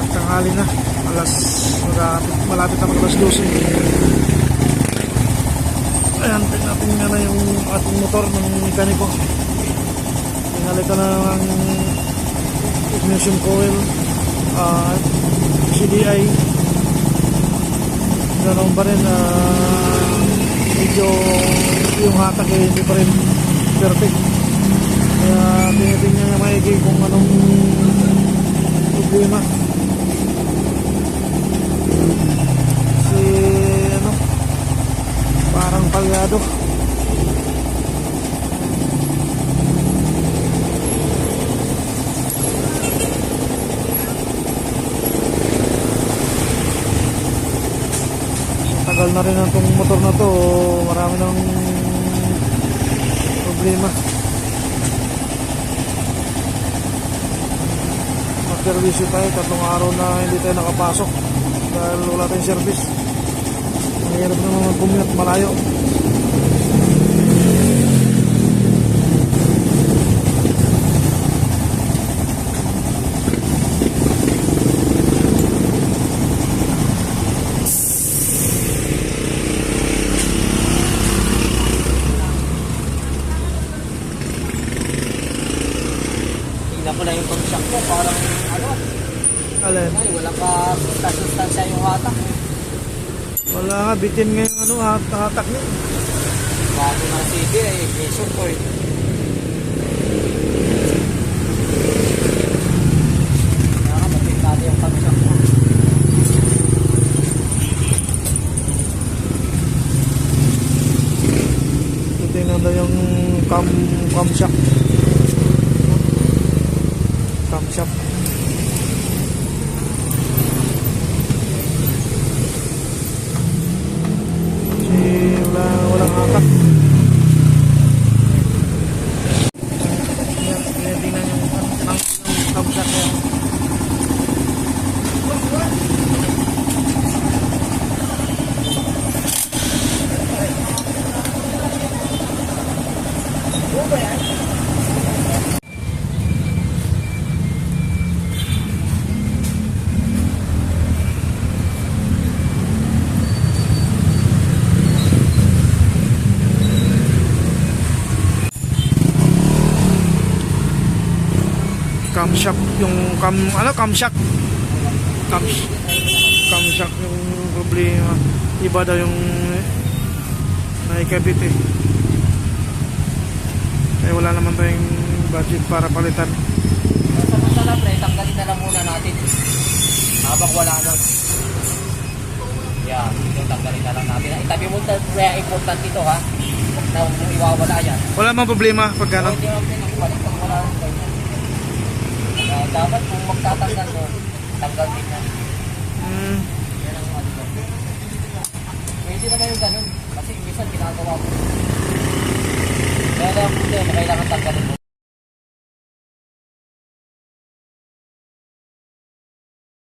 tanghali na, malapit na mag alas 12. Ayan, tingnan nga na yung ating motor ng mekaniko. Tingali ka na ng ignition coil, CDI. Ganoon pa rin, medyo yung hatak hindi pa rin perfect. Kaya tinitingnan niya maigi kung anong problema. Si parang palyado. Tagal na rin ang itong motor na to, marami ng problema. Mag-servisyo tayo, 3 araw na hindi tayo nakapasok dahil wala tayong service. Mahirap naman mag-commute malayo. Tingnan ko lang yung pag-shock ko, parang Alin? ay, wala ka sustansya yung hatak. Wala nga, bitin nga yung hatak niya. Bago ng CD ay ignition coil. Nakakabatin natin yung pag-shock ko. Tingnan na yung camshaft. Camshaft. Walang hatak. Tingnan yung camshaft niya. Camshaft yung camshaft yung problema. Iba daw yung naikabit eh. Kaya wala naman tayong budget para palitan. Samantala pre, tanggalin na lang muna natin habang wala nun. Yan, ito tanggalin na lang natin. Itabi mo pre, important ito ha, na huwag mong iwawala yan. Wala mang problema pag gano'n. Hindi naman pinagpalit pag wala nun. Dapat kung magtatanggal nun, tanggal din yan. Yan ang ano doon. Pwede naman yung ganun, kasi minsan ginagawa ko. Kaya lang kung kailangan tanggalin mo.